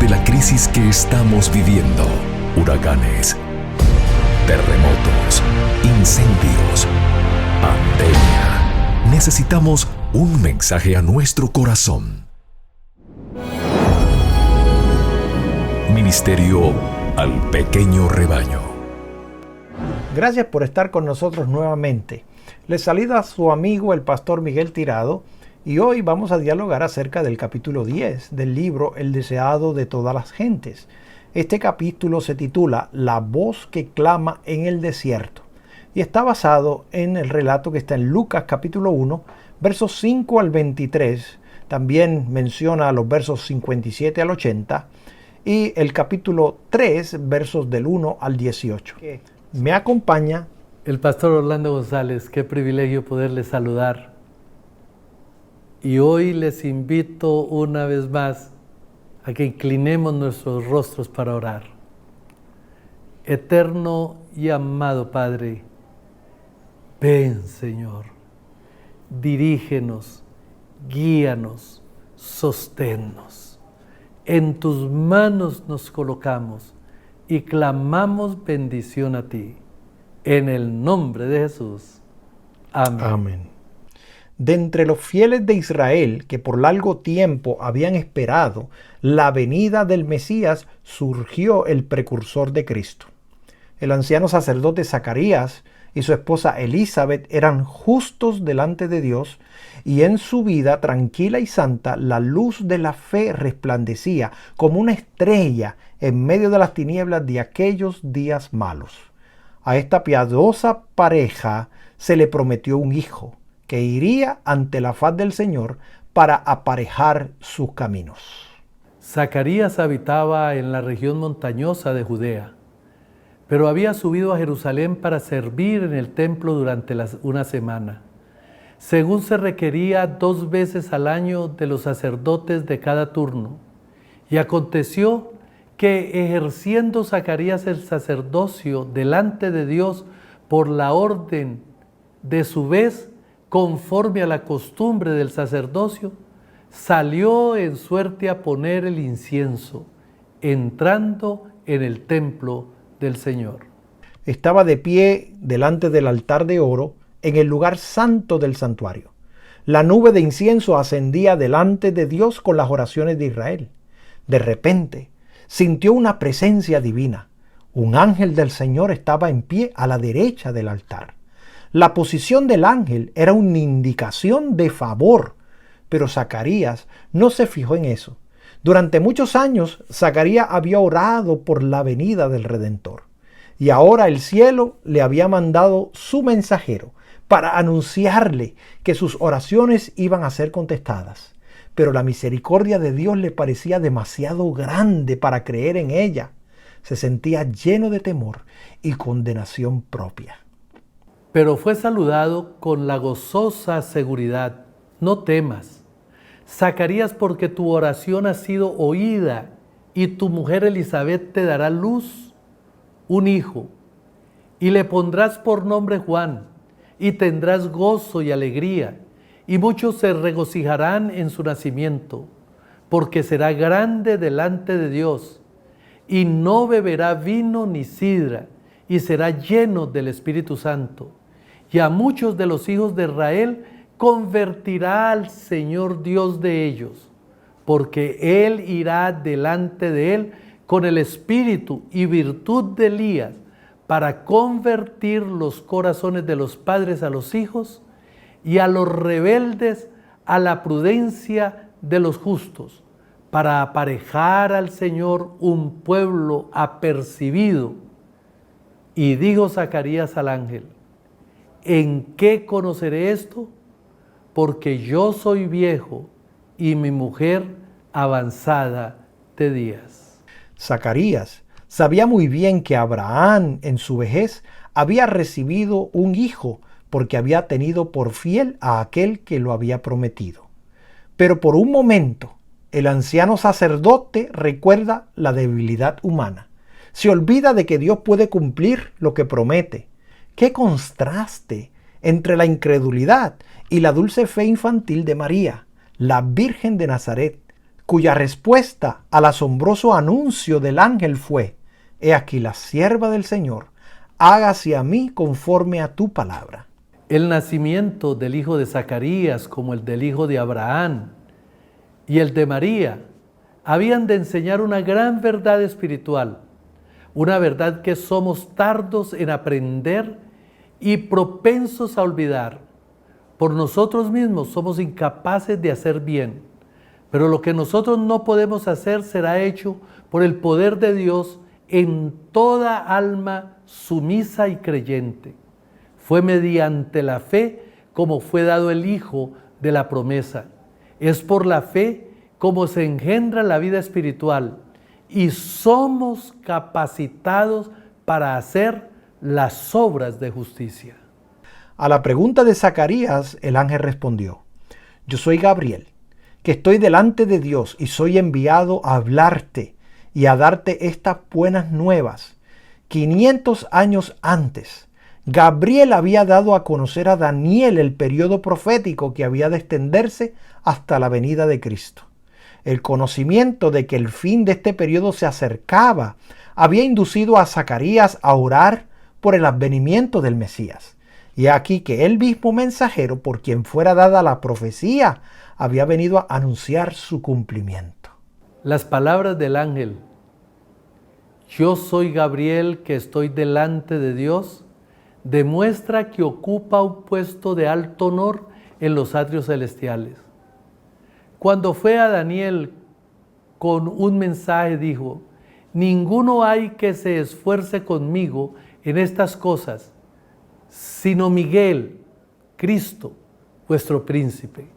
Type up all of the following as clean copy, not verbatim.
de la crisis que estamos viviendo. Huracanes, terremotos, incendios, pandemia. Necesitamos un mensaje a nuestro corazón. Ministerio al pequeño rebaño. Gracias por estar con nosotros nuevamente. Les saluda su amigo el pastor Miguel Tirado y hoy vamos a dialogar acerca del capítulo 10 del libro El deseado de todas las gentes. Este capítulo se titula La voz que clama en el desierto y está basado en el relato que está en Lucas capítulo 1, versos 5 al 23. También menciona los versos 57 al 80 y el capítulo 3, versos del 1 al 18. Me acompaña el pastor Orlando González. Qué privilegio poderles saludar. Y hoy les invito una vez más a que inclinemos nuestros rostros para orar. Eterno y amado Padre, ven, Señor, dirígenos, guíanos, sosténnos. En tus manos nos colocamos y clamamos bendición a ti. En el nombre de Jesús. Amén. Amén. De entre los fieles de Israel que por largo tiempo habían esperado la venida del Mesías, surgió el precursor de Cristo. El anciano sacerdote Zacarías y su esposa Elizabeth eran justos delante de Dios, y en su vida tranquila y santa la luz de la fe resplandecía como una estrella en medio de las tinieblas de aquellos días malos. A esta piadosa pareja se le prometió un hijo que iría ante la faz del Señor para aparejar sus caminos. Zacarías habitaba en la región montañosa de Judea, pero había subido a Jerusalén para servir en el templo durante una semana, según se requería 2 veces al año de los sacerdotes de cada turno. Y aconteció que ejerciendo Zacarías el sacerdocio delante de Dios por la orden de su vez, conforme a la costumbre del sacerdocio, salió en suerte a poner el incienso, entrando en el templo del Señor. Estaba de pie delante del altar de oro en el lugar santo del santuario. La nube de incienso ascendía delante de Dios con las oraciones de Israel. De repente, sintió una presencia divina. Un ángel del Señor estaba en pie a la derecha del altar. La posición del ángel era una indicación de favor, pero Zacarías no se fijó en eso. Durante muchos años, Zacarías había orado por la venida del Redentor, y ahora el cielo le había mandado su mensajero para anunciarle que sus oraciones iban a ser contestadas. Pero la misericordia de Dios le parecía demasiado grande para creer en ella. Se sentía lleno de temor y condenación propia. Pero fue saludado con la gozosa seguridad: no temas, Zacarías, porque tu oración ha sido oída, y tu mujer Elizabeth te dará luz, un hijo, y le pondrás por nombre Juan, y tendrás gozo y alegría, y muchos se regocijarán en su nacimiento, porque será grande delante de Dios, y no beberá vino ni sidra, y será lleno del Espíritu Santo. Y a muchos de los hijos de Israel convertirá al Señor Dios de ellos, porque Él irá delante de él con el espíritu y virtud de Elías, para convertir los corazones de los padres a los hijos y a los rebeldes a la prudencia de los justos, para aparejar al Señor un pueblo apercibido. Y dijo Zacarías al ángel: ¿en qué conoceré esto? Porque yo soy viejo y mi mujer avanzada de días. Zacarías sabía muy bien que Abraham en su vejez había recibido un hijo porque había tenido por fiel a aquel que lo había prometido. Pero por un momento el anciano sacerdote recuerda la debilidad humana. Se olvida de que Dios puede cumplir lo que promete. ¡Qué contraste entre la incredulidad y la dulce fe infantil de María, la Virgen de Nazaret, cuya respuesta al asombroso anuncio del ángel fue: He aquí la sierva del Señor, hágase a mí conforme a tu palabra. El nacimiento del hijo de Zacarías, como el del hijo de Abraham y el de María, habían de enseñar una gran verdad espiritual, una verdad que somos tardos en aprender y propensos a olvidar. Por nosotros mismos somos incapaces de hacer bien, pero lo que nosotros no podemos hacer será hecho por el poder de Dios en toda alma sumisa y creyente. Fue mediante la fe como fue dado el Hijo de la promesa. Es por la fe como se engendra la vida espiritual y somos capacitados para hacer las obras de justicia. A la pregunta de Zacarías, el ángel respondió: Yo soy Gabriel, que estoy delante de Dios y soy enviado a hablarte y a darte estas buenas nuevas. 500 años antes, Gabriel había dado a conocer a Daniel el periodo profético que había de extenderse hasta la venida de Cristo. El conocimiento de que el fin de este periodo se acercaba había inducido a Zacarías a orar por el advenimiento del Mesías. Y aquí que el mismo mensajero por quien fuera dada la profecía había venido a anunciar su cumplimiento. Las palabras del ángel: Yo soy Gabriel que estoy delante de Dios, demuestra que ocupa un puesto de alto honor en los atrios celestiales. Cuando fue a Daniel con un mensaje, dijo: Ninguno hay que se esfuerce conmigo en estas cosas, sino Miguel, Cristo, vuestro príncipe.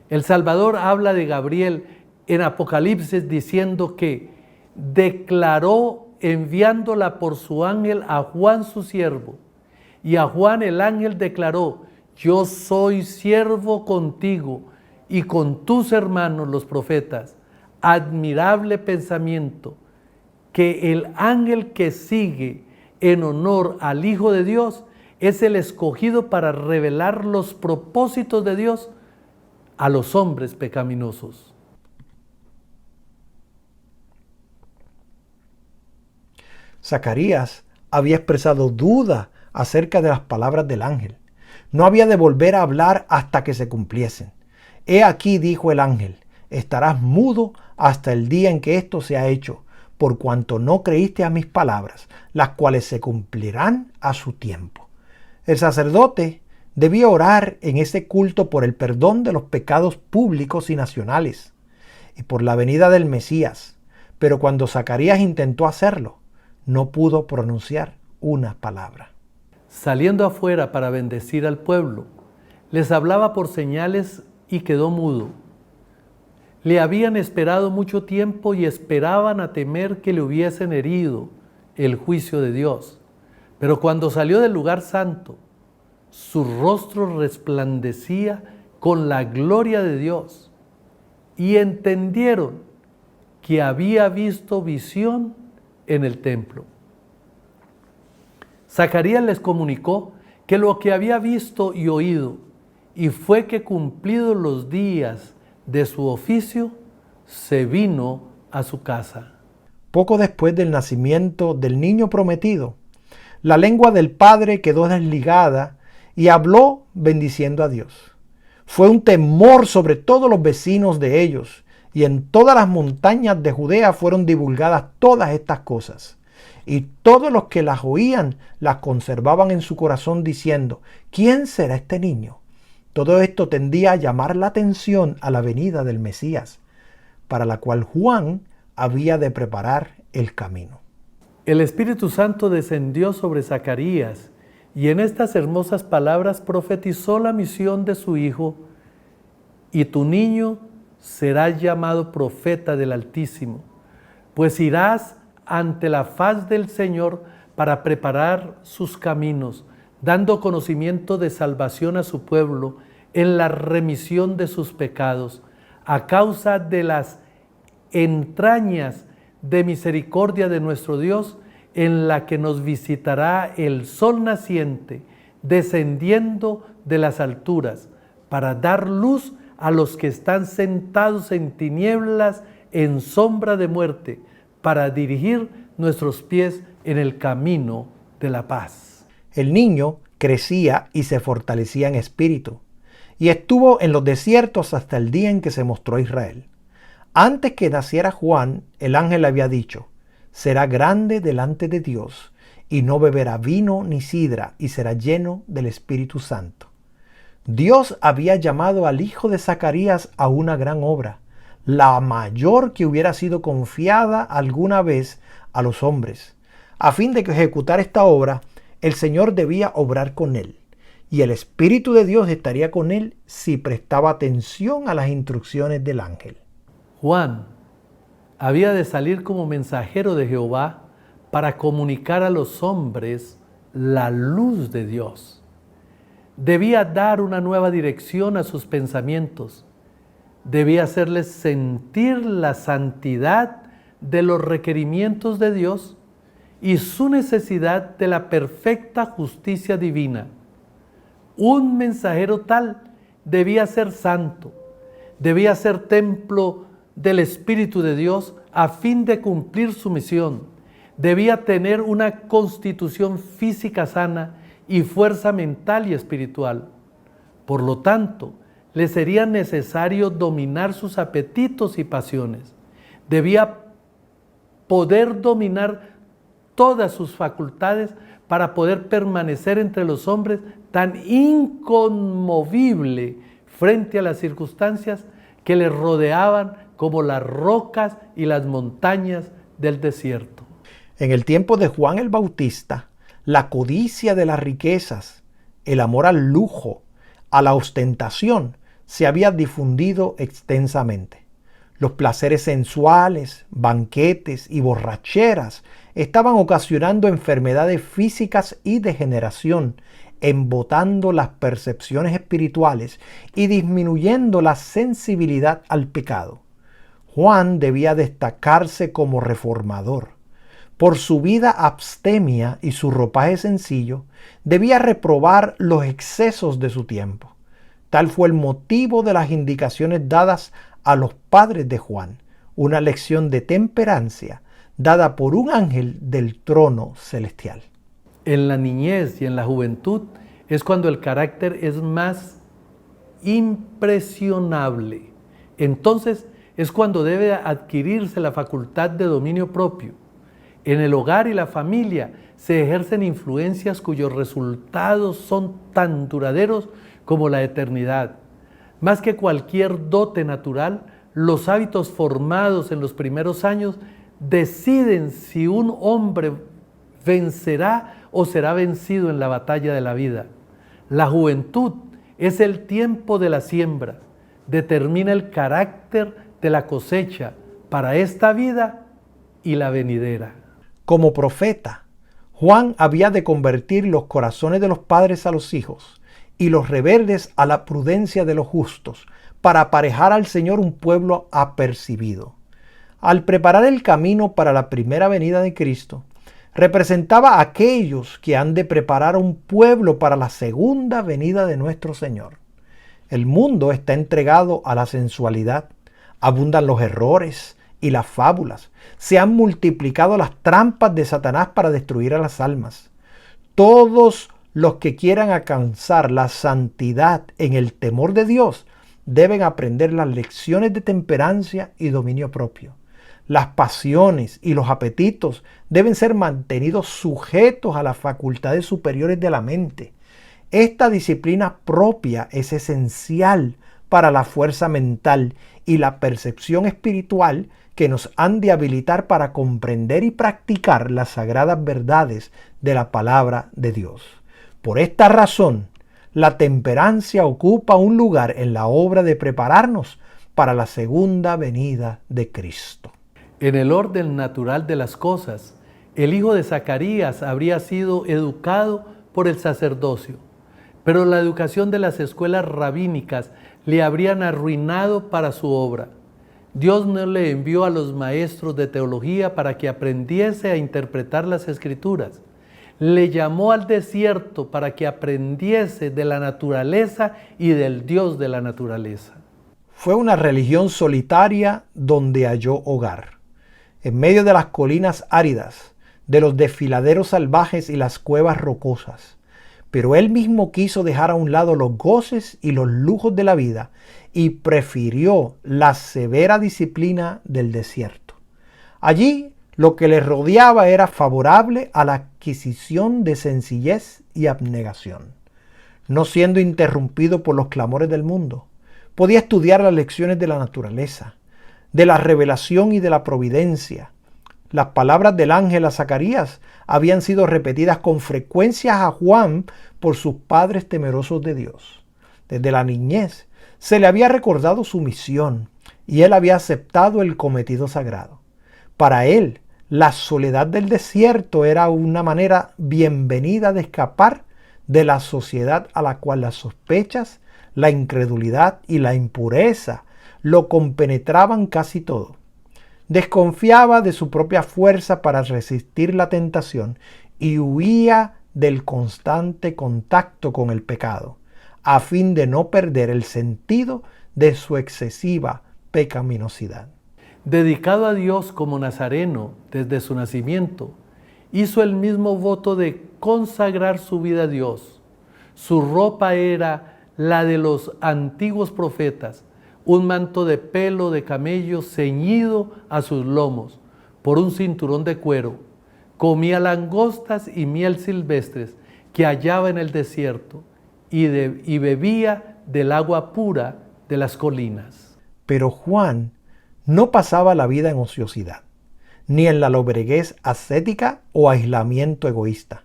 El Salvador habla de Gabriel en Apocalipsis diciendo que declaró enviándola por su ángel a Juan su siervo. Y a Juan el ángel declaró: Yo soy siervo contigo y con tus hermanos los profetas. Admirable pensamiento, que el ángel que sigue en honor al Hijo de Dios es el escogido para revelar los propósitos de Dios a los hombres pecaminosos. Zacarías había expresado duda acerca de las palabras del ángel. No había de volver a hablar hasta que se cumpliesen. He aquí, dijo el ángel, estarás mudo hasta el día en que esto sea hecho, por cuanto no creíste a mis palabras, las cuales se cumplirán a su tiempo. El sacerdote debía orar en ese culto por el perdón de los pecados públicos y nacionales y por la venida del Mesías, pero cuando Zacarías intentó hacerlo, no pudo pronunciar una palabra. Saliendo afuera para bendecir al pueblo, les hablaba por señales y quedó mudo. Le habían esperado mucho tiempo y esperaban a temer que le hubiesen herido el juicio de Dios. Pero cuando salió del lugar santo, su rostro resplandecía con la gloria de Dios y entendieron que había visto visión en el templo. Zacarías les comunicó que lo que había visto y oído, y fue que cumplidos los días de su oficio, se vino a su casa. Poco después del nacimiento del niño prometido, la lengua del padre quedó desligada y habló bendiciendo a Dios. Fue un temor sobre todos los vecinos de ellos, y en todas las montañas de Judea fueron divulgadas todas estas cosas. Y todos los que las oían las conservaban en su corazón diciendo: ¿Quién será este niño? Todo esto tendía a llamar la atención a la venida del Mesías, para la cual Juan había de preparar el camino. El Espíritu Santo descendió sobre Zacarías y en estas hermosas palabras profetizó la misión de su hijo: y tu niño será llamado profeta del Altísimo, pues irás ante la faz del Señor para preparar sus caminos, dando conocimiento de salvación a su pueblo en la remisión de sus pecados, a causa de las entrañas de misericordia de nuestro Dios, en la que nos visitará el sol naciente, descendiendo de las alturas, para dar luz a los que están sentados en tinieblas, en sombra de muerte, para dirigir nuestros pies en el camino de la paz. El niño crecía y se fortalecía en espíritu, y estuvo en los desiertos hasta el día en que se mostró a Israel. Antes que naciera Juan, el ángel había dicho: será grande delante de Dios, y no beberá vino ni sidra, y será lleno del Espíritu Santo. Dios había llamado al hijo de Zacarías a una gran obra, la mayor que hubiera sido confiada alguna vez a los hombres. A fin de que ejecutara esta obra, el Señor debía obrar con él, y el Espíritu de Dios estaría con él si prestaba atención a las instrucciones del ángel. Juan había de salir como mensajero de Jehová para comunicar a los hombres la luz de Dios. Debía dar una nueva dirección a sus pensamientos. Debía hacerles sentir la santidad de los requerimientos de Dios y su necesidad de la perfecta justicia divina. Un mensajero tal debía ser santo, debía ser templo del Espíritu de Dios a fin de cumplir su misión. Debía tener una constitución física sana y fuerza mental y espiritual. Por lo tanto, le sería necesario dominar sus apetitos y pasiones. Debía poder dominar todas sus facultades para poder permanecer entre los hombres tan inconmovible frente a las circunstancias que le rodeaban como las rocas y las montañas del desierto. En el tiempo de Juan el Bautista, la codicia de las riquezas, el amor al lujo, a la ostentación, se había difundido extensamente. Los placeres sensuales, banquetes y borracheras estaban ocasionando enfermedades físicas y degeneración, embotando las percepciones espirituales y disminuyendo la sensibilidad al pecado. Juan debía destacarse como reformador. Por su vida abstemia y su ropaje sencillo, debía reprobar los excesos de su tiempo. Tal fue el motivo de las indicaciones dadas a los padres de Juan, una lección de temperancia dada por un ángel del trono celestial. En la niñez y en la juventud es cuando el carácter es más impresionable. Entonces es cuando debe adquirirse la facultad de dominio propio. En el hogar y la familia se ejercen influencias cuyos resultados son tan duraderos como la eternidad. Más que cualquier dote natural, los hábitos formados en los primeros años deciden si un hombre vencerá o será vencido en la batalla de la vida. La juventud es el tiempo de la siembra, determina el carácter de la cosecha para esta vida y la venidera. Como profeta, Juan había de convertir los corazones de los padres a los hijos y los rebeldes a la prudencia de los justos, para aparejar al Señor un pueblo apercibido. Al preparar el camino para la primera venida de Cristo, representaba a aquellos que han de preparar un pueblo para la segunda venida de nuestro Señor. El mundo está entregado a la sensualidad, abundan los errores y las fábulas, se han multiplicado las trampas de Satanás para destruir a las almas. Todos los que quieran alcanzar la santidad en el temor de Dios deben aprender las lecciones de temperancia y dominio propio. Las pasiones y los apetitos deben ser mantenidos sujetos a las facultades superiores de la mente. Esta disciplina propia es esencial para la fuerza mental y la percepción espiritual que nos han de habilitar para comprender y practicar las sagradas verdades de la palabra de Dios. Por esta razón, la temperancia ocupa un lugar en la obra de prepararnos para la segunda venida de Cristo. En el orden natural de las cosas, el hijo de Zacarías habría sido educado por el sacerdocio, pero la educación de las escuelas rabínicas le habrían arruinado para su obra. Dios no le envió a los maestros de teología para que aprendiese a interpretar las Escrituras. Le llamó al desierto para que aprendiese de la naturaleza y del Dios de la naturaleza. fue una religión solitaria donde halló hogar. En medio de las colinas áridas, de los desfiladeros salvajes y las cuevas rocosas. Pero él mismo quiso dejar a un lado los goces y los lujos de la vida y prefirió la severa disciplina del desierto. Allí lo que le rodeaba era favorable a la adquisición de sencillez y abnegación. No siendo interrumpido por los clamores del mundo, podía estudiar las lecciones de la naturaleza, de la revelación y de la providencia. Las palabras del ángel a Zacarías habían sido repetidas con frecuencia a Juan por sus padres temerosos de Dios. Desde la niñez se le había recordado su misión y él había aceptado el cometido sagrado. Para él, la soledad del desierto era una manera bienvenida de escapar de la sociedad a la cual las sospechas, la incredulidad y la impureza lo compenetraban casi todo. Desconfiaba de su propia fuerza para resistir la tentación y huía del constante contacto con el pecado, a fin de no perder el sentido de su excesiva pecaminosidad. Dedicado a Dios como nazareno desde su nacimiento, hizo el mismo voto de consagrar su vida a Dios. Su ropa era la de los antiguos profetas, un manto de pelo de camello ceñido a sus lomos por un cinturón de cuero. Comía langostas y miel silvestres que hallaba en el desierto y bebía del agua pura de las colinas. Pero Juan no pasaba la vida en ociosidad, ni en la lobreguez ascética o aislamiento egoísta.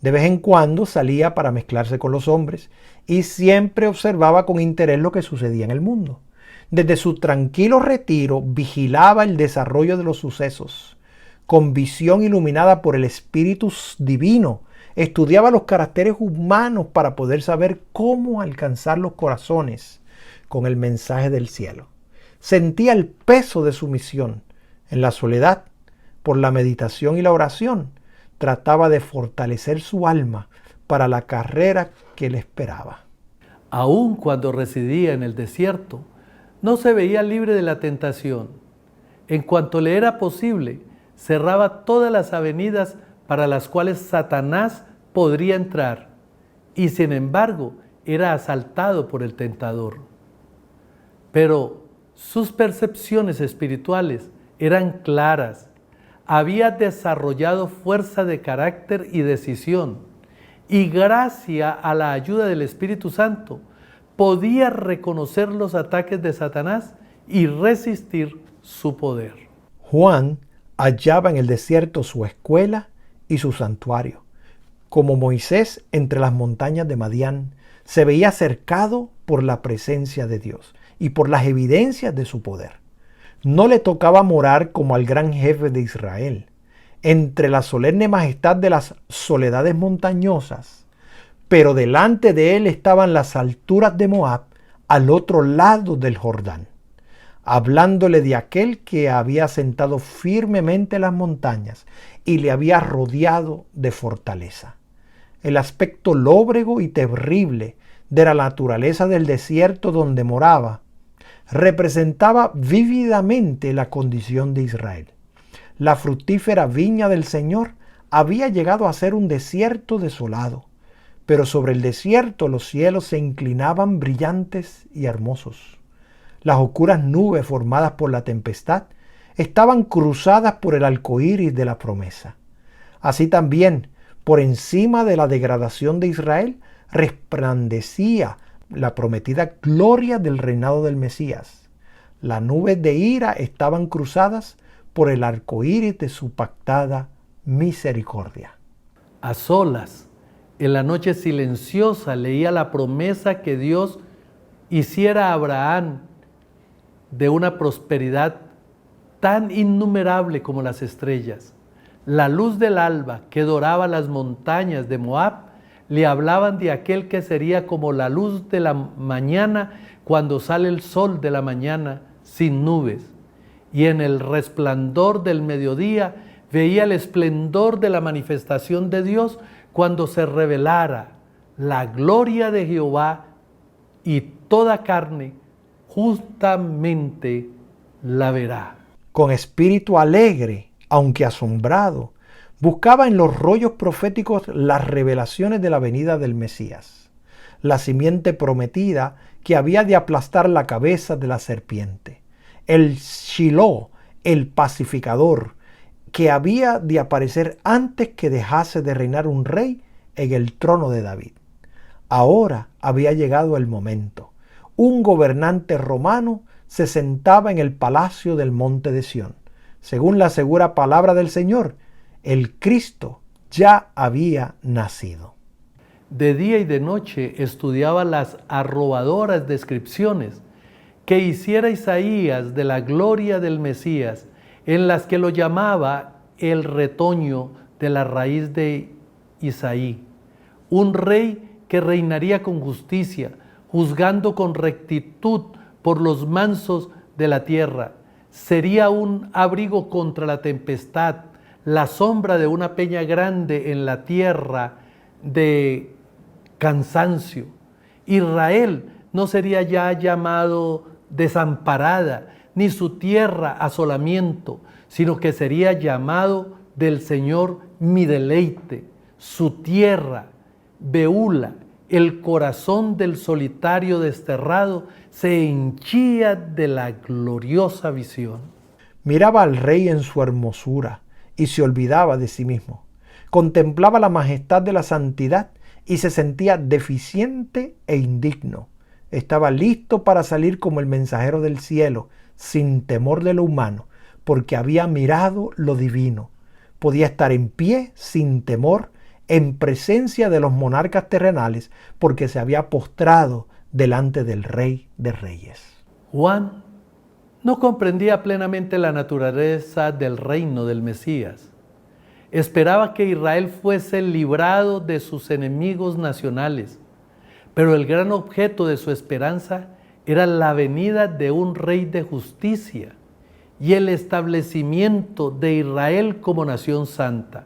De vez en cuando salía para mezclarse con los hombres y siempre observaba con interés lo que sucedía en el mundo. Desde su tranquilo retiro vigilaba el desarrollo de los sucesos. Con visión iluminada por el Espíritu Divino, estudiaba los caracteres humanos para poder saber cómo alcanzar los corazones con el mensaje del cielo. Sentía el peso de su misión. En la soledad, por la meditación y la oración, trataba de fortalecer su alma para la carrera que le esperaba. Aun cuando residía en el desierto, no se veía libre de la tentación. En cuanto le era posible, cerraba todas las avenidas para las cuales Satanás podría entrar, y sin embargo era asaltado por el tentador. Pero sus percepciones espirituales eran claras. Había desarrollado fuerza de carácter y decisión, y gracias a la ayuda del Espíritu Santo, podía reconocer los ataques de Satanás y resistir su poder. Juan hallaba en el desierto su escuela y su santuario. Como Moisés entre las montañas de Madián, se veía cercado por la presencia de Dios y por las evidencias de su poder. No le tocaba morar como al gran jefe de Israel, entre la solemne majestad de las soledades montañosas, pero delante de él estaban las alturas de Moab, al otro lado del Jordán, hablándole de aquel que había sentado firmemente las montañas y le había rodeado de fortaleza. El aspecto lóbrego y terrible de la naturaleza del desierto donde moraba representaba vívidamente la condición de Israel. La fructífera viña del Señor había llegado a ser un desierto desolado, pero sobre el desierto los cielos se inclinaban brillantes y hermosos. Las oscuras nubes formadas por la tempestad estaban cruzadas por el arco iris de la promesa. Así también, por encima de la degradación de Israel, resplandecía la prometida gloria del reinado del Mesías. Las nubes de ira estaban cruzadas por el arco iris de su pactada misericordia. A solas, en la noche silenciosa, leía la promesa que Dios hiciera a Abraham de una prosperidad tan innumerable como las estrellas. La luz del alba que doraba las montañas de Moab le hablaban de aquel que sería como la luz de la mañana cuando sale el sol de la mañana sin nubes. Y en el resplandor del mediodía veía el esplendor de la manifestación de Dios cuando se revelara la gloria de Jehová, y toda carne justamente la verá. Con espíritu alegre, aunque asombrado, buscaba en los rollos proféticos las revelaciones de la venida del Mesías, la simiente prometida que había de aplastar la cabeza de la serpiente, el Shiloh, el pacificador, que había de aparecer antes que dejase de reinar un rey en el trono de David. Ahora había llegado el momento. Un gobernante romano se sentaba en el palacio del monte de Sión. Según la segura palabra del Señor, el Cristo ya había nacido. De día y de noche estudiaba las arrobadoras descripciones que hiciera Isaías de la gloria del Mesías, en las que lo llamaba el retoño de la raíz de Isaí, un rey que reinaría con justicia, juzgando con rectitud por los mansos de la tierra. Sería un abrigo contra la tempestad, la sombra de una peña grande en la tierra de cansancio. Israel no sería ya llamado desamparada, ni su tierra asolamiento, sino que sería llamado del Señor mi deleite, su tierra, Beula, el corazón del solitario desterrado, se henchía de la gloriosa visión. Miraba al rey en su hermosura y se olvidaba de sí mismo. Contemplaba la majestad de la santidad y se sentía deficiente e indigno. Estaba listo para salir como el mensajero del cielo, sin temor de lo humano, porque había mirado lo divino. Podía estar en pie sin temor en presencia de los monarcas terrenales, porque se había postrado delante del Rey de Reyes. Juan no comprendía plenamente la naturaleza del reino del Mesías. Esperaba que Israel fuese librado de sus enemigos nacionales, pero el gran objeto de su esperanza era la venida de un rey de justicia y el establecimiento de Israel como nación santa.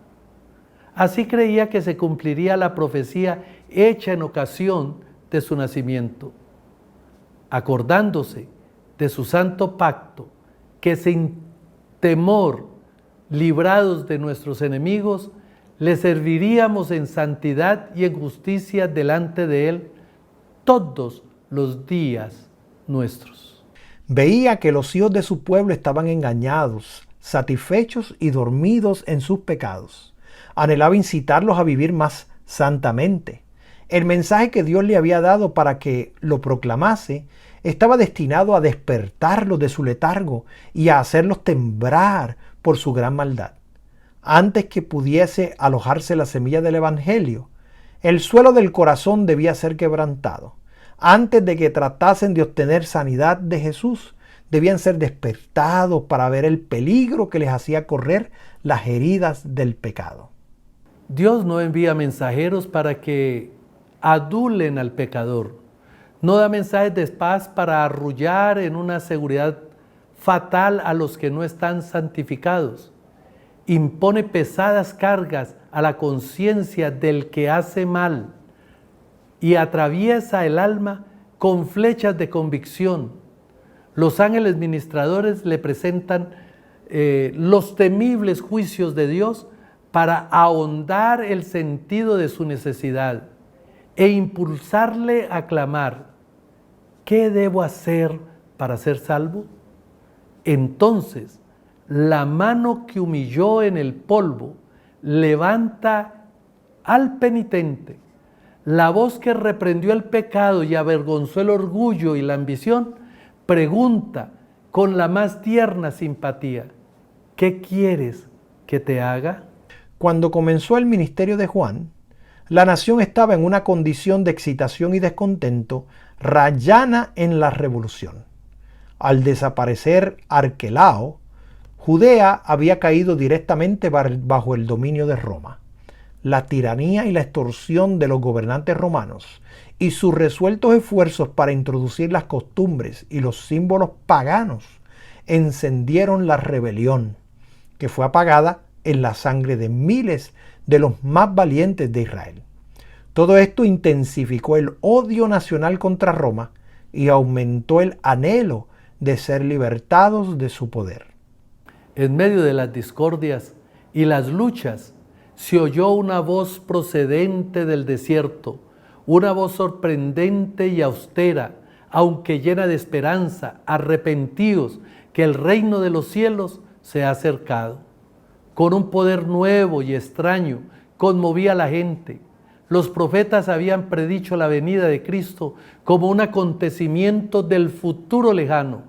Así creía que se cumpliría la profecía hecha en ocasión de su nacimiento, acordándose de su santo pacto, que sin temor, librados de nuestros enemigos, le serviríamos en santidad y en justicia delante de Él todos los días nuestros. Veía que los hijos de su pueblo estaban engañados, satisfechos y dormidos en sus pecados. Anhelaba incitarlos a vivir más santamente. El mensaje que Dios le había dado para que lo proclamase estaba destinado a despertarlos de su letargo y a hacerlos temblar por su gran maldad. Antes que pudiese alojarse la semilla del Evangelio, el suelo del corazón debía ser quebrantado. Antes de que tratasen de obtener sanidad de Jesús, debían ser despertados para ver el peligro que les hacía correr las heridas del pecado. Dios no envía mensajeros para que adulen al pecador. No da mensajes de paz para arrullar en una seguridad fatal a los que no están santificados. Impone pesadas cargas a la conciencia del que hace mal y atraviesa el alma con flechas de convicción. Los ángeles ministradores le presentan los temibles juicios de Dios para ahondar el sentido de su necesidad e impulsarle a clamar: ¿qué debo hacer para ser salvo? Entonces, la mano que humilló en el polvo levanta al penitente. La voz que reprendió el pecado y avergonzó el orgullo y la ambición pregunta con la más tierna simpatía: ¿qué quieres que te haga? Cuando comenzó el ministerio de Juan, la nación estaba en una condición de excitación y descontento rayana en la revolución. Al desaparecer Arquelao, Judea había caído directamente bajo el dominio de Roma. La tiranía y la extorsión de los gobernantes romanos y sus resueltos esfuerzos para introducir las costumbres y los símbolos paganos encendieron la rebelión, que fue apagada en la sangre de miles de los más valientes de Israel. Todo esto intensificó el odio nacional contra Roma, y aumentó el anhelo de ser libertados de su poder. En medio de las discordias y las luchas, se oyó una voz procedente del desierto, una voz sorprendente y austera, aunque llena de esperanza: arrepentíos, que el reino de los cielos se ha acercado. Con un poder nuevo y extraño, conmovía a la gente. Los profetas habían predicho la venida de Cristo como un acontecimiento del futuro lejano.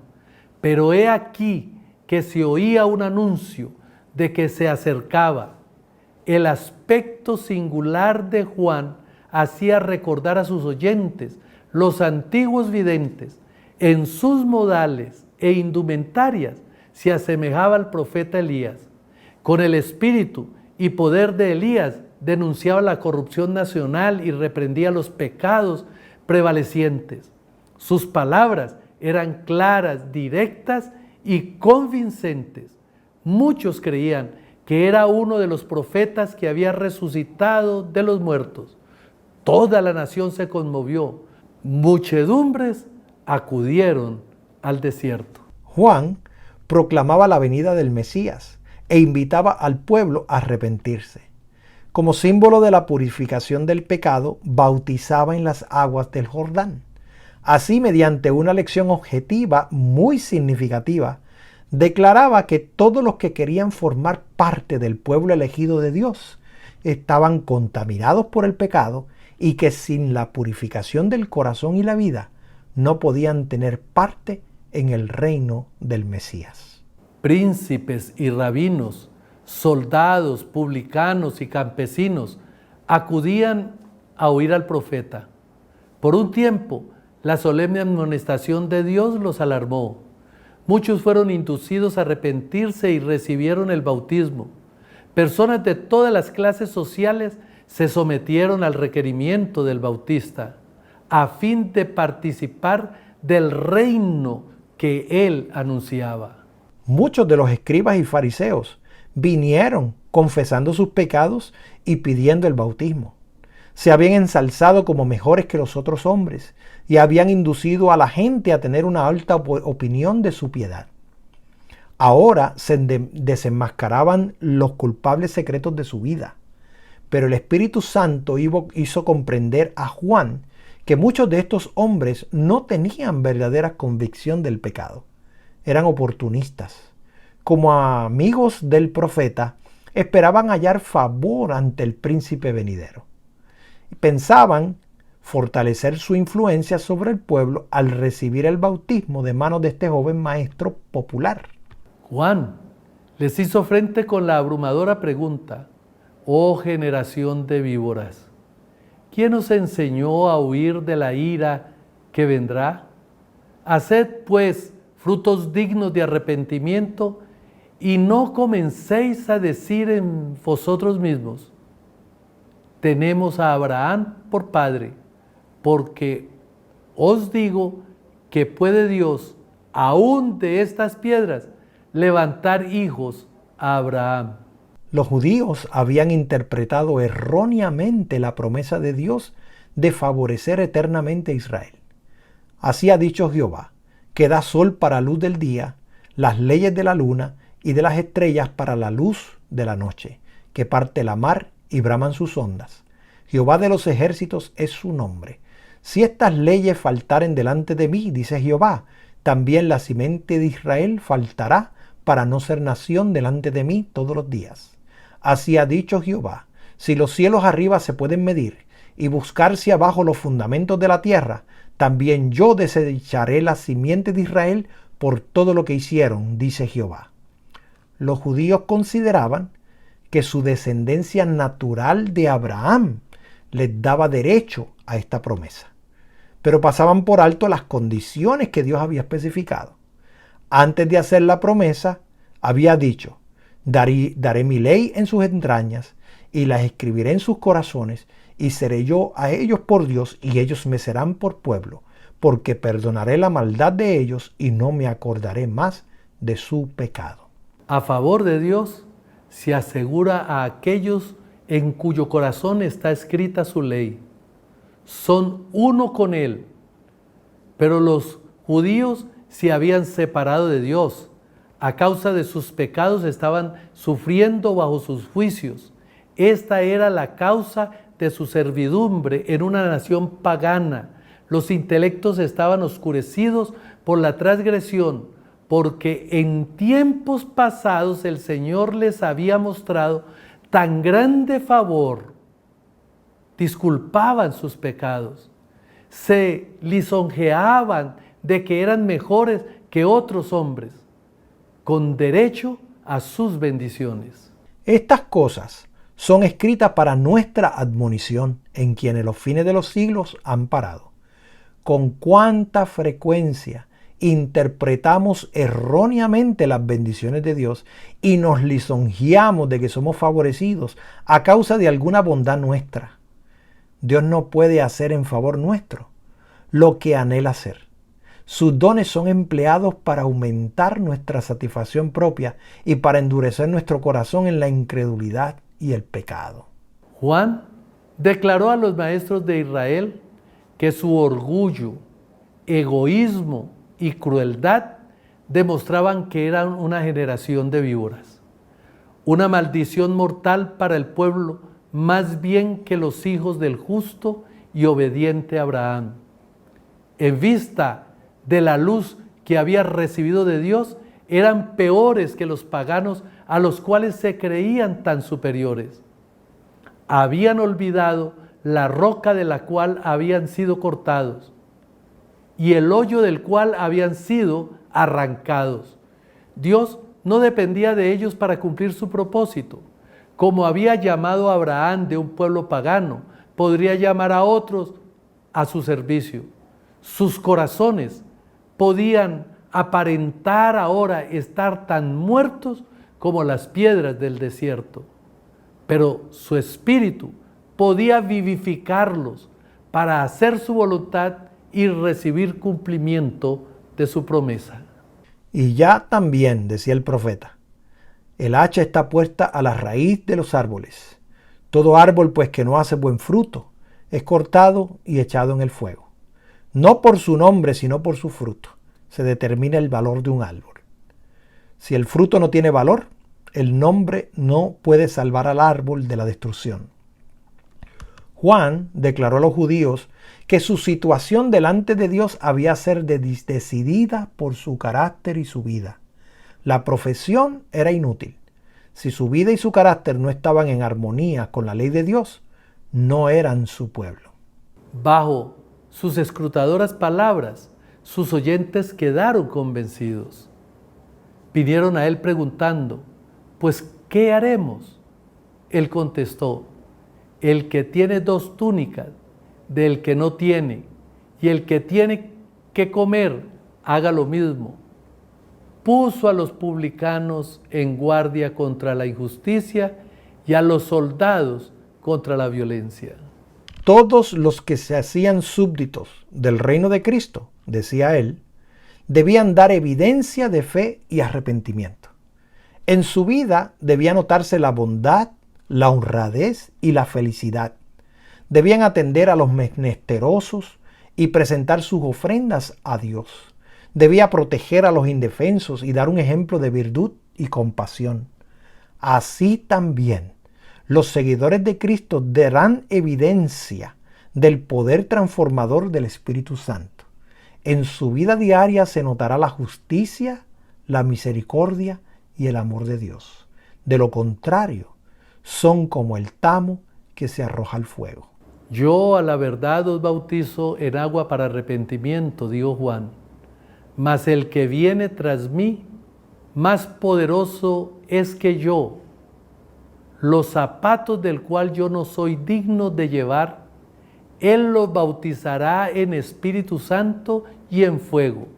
Pero he aquí que se oía un anuncio de que se acercaba. El aspecto singular de Juan hacía recordar a sus oyentes los antiguos videntes. En sus modales e indumentarias se asemejaba al profeta Elías. Con el espíritu y poder de Elías denunciaba la corrupción nacional y reprendía los pecados prevalecientes. Sus palabras eran claras, directas y convincentes. Muchos creían que era uno de los profetas que había resucitado de los muertos. Toda la nación se conmovió. Muchedumbres acudieron al desierto. Juan proclamaba la venida del Mesías e invitaba al pueblo a arrepentirse. Como símbolo de la purificación del pecado, bautizaba en las aguas del Jordán. Así, mediante una lección objetiva muy significativa, declaraba que todos los que querían formar parte del pueblo elegido de Dios estaban contaminados por el pecado y que sin la purificación del corazón y la vida no podían tener parte en el reino del Mesías. Príncipes y rabinos, soldados, publicanos y campesinos acudían a oír al profeta. Por un tiempo, la solemne amonestación de Dios los alarmó. Muchos fueron inducidos a arrepentirse y recibieron el bautismo. Personas de todas las clases sociales se sometieron al requerimiento del bautista a fin de participar del reino que él anunciaba. Muchos de los escribas y fariseos vinieron confesando sus pecados y pidiendo el bautismo. Se habían ensalzado como mejores que los otros hombres y habían inducido a la gente a tener una alta opinión de su piedad. Ahora se desenmascaraban los culpables secretos de su vida. Pero el Espíritu Santo hizo comprender a Juan que muchos de estos hombres no tenían verdadera convicción del pecado. Eran oportunistas. Como amigos del profeta, esperaban hallar favor ante el príncipe venidero. Pensaban fortalecer su influencia sobre el pueblo al recibir el bautismo de manos de este joven maestro popular. Juan les hizo frente con la abrumadora pregunta: oh generación de víboras, ¿quién os enseñó a huir de la ira que vendrá? Haced pues frutos dignos de arrepentimiento y no comencéis a decir en vosotros mismos: tenemos a Abraham por padre, porque os digo que puede Dios, aún de estas piedras, levantar hijos a Abraham. Los judíos habían interpretado erróneamente la promesa de Dios de favorecer eternamente a Israel. Así ha dicho Jehová, que da sol para luz del día, las leyes de la luna y de las estrellas para la luz de la noche, que parte la mar y braman sus ondas. Jehová de los ejércitos es su nombre. Si estas leyes faltaren delante de mí, dice Jehová, también la simiente de Israel faltará para no ser nación delante de mí todos los días. Así ha dicho Jehová, si los cielos arriba se pueden medir y buscarse abajo los fundamentos de la tierra, también yo desecharé la simiente de Israel por todo lo que hicieron, dice Jehová. Los judíos consideraban que su descendencia natural de Abraham les daba derecho a esta promesa, pero pasaban por alto las condiciones que Dios había especificado. Antes de hacer la promesa, había dicho: daré mi ley en sus entrañas y las escribiré en sus corazones, y seré yo a ellos por Dios y ellos me serán por pueblo, porque perdonaré la maldad de ellos y no me acordaré más de su pecado. A favor de Dios se asegura a aquellos en cuyo corazón está escrita su ley. Son uno con Él. Pero los judíos se habían separado de Dios. A causa de sus pecados estaban sufriendo bajo sus juicios. Esta era la causa de su servidumbre en una nación pagana. Los intelectos estaban oscurecidos por la transgresión, porque en tiempos pasados el Señor les había mostrado tan grande favor. Disculpaban sus pecados, se lisonjeaban de que eran mejores que otros hombres, con derecho a sus bendiciones. Estas cosas son escritas para nuestra admonición, en quienes los fines de los siglos han parado. Con cuánta frecuencia interpretamos erróneamente las bendiciones de Dios y nos lisonjeamos de que somos favorecidos a causa de alguna bondad nuestra. Dios no puede hacer en favor nuestro lo que anhela hacer. Sus dones son empleados para aumentar nuestra satisfacción propia y para endurecer nuestro corazón en la incredulidad y el pecado. Juan declaró a los maestros de Israel que su orgullo, egoísmo y crueldad demostraban que eran una generación de víboras, una maldición mortal para el pueblo, más bien que los hijos del justo y obediente Abraham. En vista de la luz que había recibido de Dios, eran peores que los paganos a los cuales se creían tan superiores. Habían olvidado la roca de la cual habían sido cortados y el hoyo del cual habían sido arrancados. Dios no dependía de ellos para cumplir su propósito. Como había llamado a Abraham de un pueblo pagano, podría llamar a otros a su servicio. Sus corazones podían aparentar ahora estar tan muertos como las piedras del desierto, pero su espíritu podía vivificarlos para hacer su voluntad y recibir cumplimiento de su promesa. Y ya también, decía el profeta, el hacha está puesta a la raíz de los árboles. Todo árbol pues que no hace buen fruto es cortado y echado en el fuego. No por su nombre, sino por su fruto se determina el valor de un árbol. Si el fruto no tiene valor, el nombre no puede salvar al árbol de la destrucción. Juan declaró a los judíos que su situación delante de Dios había de ser decidida por su carácter y su vida. La profesión era inútil. Si su vida y su carácter no estaban en armonía con la ley de Dios, no eran su pueblo. Bajo sus escrutadoras palabras, sus oyentes quedaron convencidos. Vinieron a él preguntando, pues, ¿qué haremos? Él contestó, el que tiene 2 túnicas, del que no tiene, y el que tiene que comer, haga lo mismo. Puso a los publicanos en guardia contra la injusticia y a los soldados contra la violencia. Todos los que se hacían súbditos del reino de Cristo, decía él, debían dar evidencia de fe y arrepentimiento. En su vida debía notarse la bondad, la honradez y la felicidad. Debían atender a los menesterosos y presentar sus ofrendas a Dios. Debía proteger a los indefensos y dar un ejemplo de virtud y compasión. Así también, los seguidores de Cristo darán evidencia del poder transformador del Espíritu Santo. En su vida diaria se notará la justicia, la misericordia y el amor de Dios. De lo contrario, son como el tamo que se arroja al fuego. Yo a la verdad os bautizo en agua para arrepentimiento, dijo Juan, mas el que viene tras mí, más poderoso es que yo, los zapatos del cual yo no soy digno de llevar, él los bautizará en Espíritu Santo y en fuego.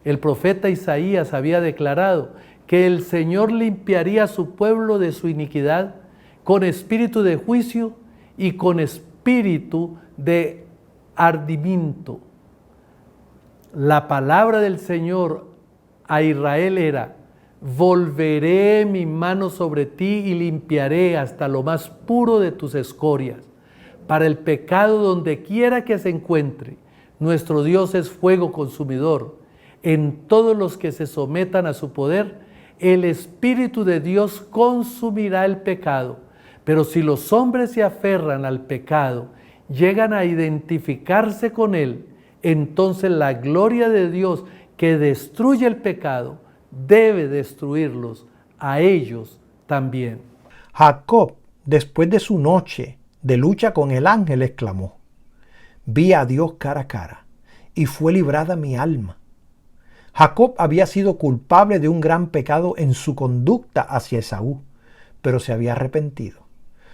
El profeta Isaías había declarado que el Señor limpiaría a su pueblo de su iniquidad con espíritu de juicio y con espíritu de ardimiento. La palabra del Señor a Israel era: volveré mi mano sobre ti y limpiaré hasta lo más puro de tus escorias, para el pecado donde quiera que se encuentre, Nuestro Dios es fuego consumidor. En todos los que se sometan a su poder, el Espíritu de Dios consumirá el pecado. Pero si los hombres se aferran al pecado, llegan a identificarse con él, entonces la gloria de Dios que destruye el pecado debe destruirlos a ellos también. Jacob, después de su noche de lucha con el ángel, exclamó: vi a Dios cara a cara, y fue librada mi alma. Jacob había sido culpable de un gran pecado en su conducta hacia Esaú, pero se había arrepentido.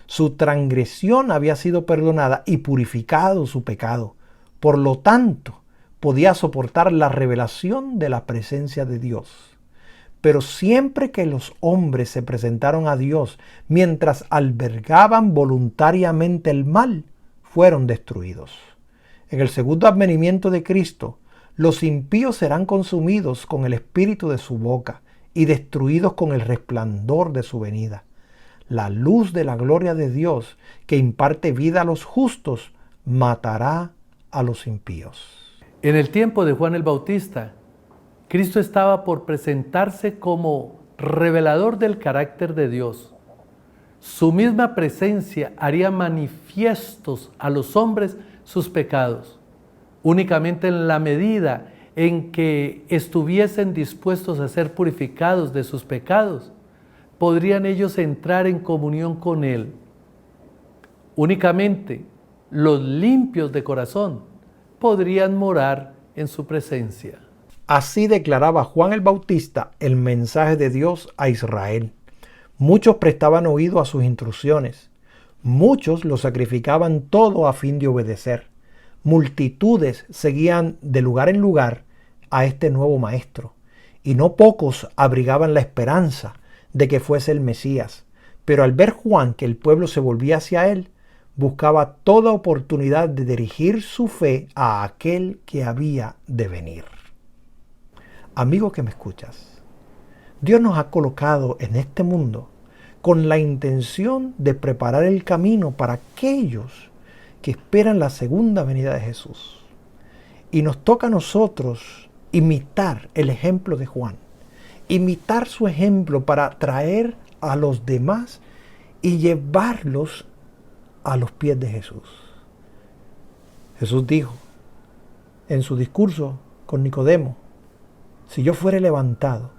Su transgresión había sido perdonada y purificado su pecado. Por lo tanto, podía soportar la revelación de la presencia de Dios. Pero siempre que los hombres se presentaron a Dios mientras albergaban voluntariamente el mal, fueron destruidos. En el segundo advenimiento de Cristo, los impíos serán consumidos con el espíritu de su boca y destruidos con el resplandor de su venida. La luz de la gloria de Dios, que imparte vida a los justos, matará a los impíos. En el tiempo de Juan el Bautista, Cristo estaba por presentarse como revelador del carácter de Dios. Su misma presencia haría manifiestos a los hombres sus pecados. Únicamente en la medida en que estuviesen dispuestos a ser purificados de sus pecados, podrían ellos entrar en comunión con Él. Únicamente los limpios de corazón podrían morar en su presencia. Así declaraba Juan el Bautista el mensaje de Dios a Israel. Muchos prestaban oído a sus instrucciones. Muchos lo sacrificaban todo a fin de obedecer. Multitudes seguían de lugar en lugar a este nuevo maestro, y no pocos abrigaban la esperanza de que fuese el Mesías. Pero al ver Juan que el pueblo se volvía hacia él, buscaba toda oportunidad de dirigir su fe a aquel que había de venir. Amigo que me escuchas, Dios nos ha colocado en este mundo con la intención de preparar el camino para aquellos que esperan la segunda venida de Jesús. Y nos toca a nosotros imitar el ejemplo de Juan, imitar su ejemplo para traer a los demás y llevarlos a los pies de Jesús. Jesús dijo en su discurso con Nicodemo: si yo fuere levantado,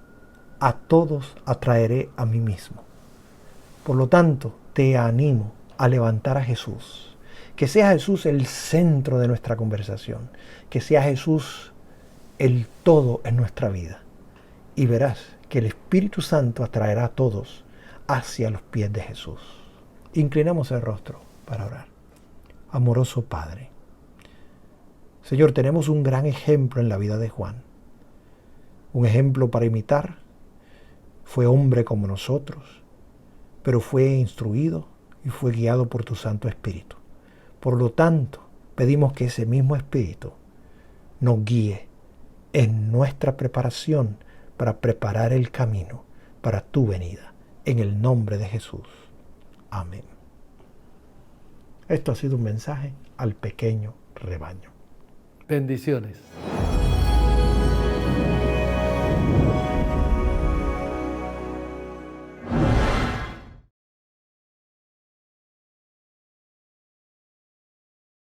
a todos atraeré a mí mismo. Por lo tanto, te animo a levantar a Jesús. Que sea Jesús el centro de nuestra conversación. Que sea Jesús el todo en nuestra vida. Y verás que el Espíritu Santo atraerá a todos hacia los pies de Jesús. Inclinamos el rostro para orar. Amoroso Padre, Señor, tenemos un gran ejemplo en la vida de Juan. Un ejemplo para imitar. Fue hombre como nosotros, pero fue instruido y fue guiado por tu Santo Espíritu. Por lo tanto, pedimos que ese mismo Espíritu nos guíe en nuestra preparación para preparar el camino para tu venida. En el nombre de Jesús. Amén. Esto ha sido un mensaje al pequeño rebaño. Bendiciones.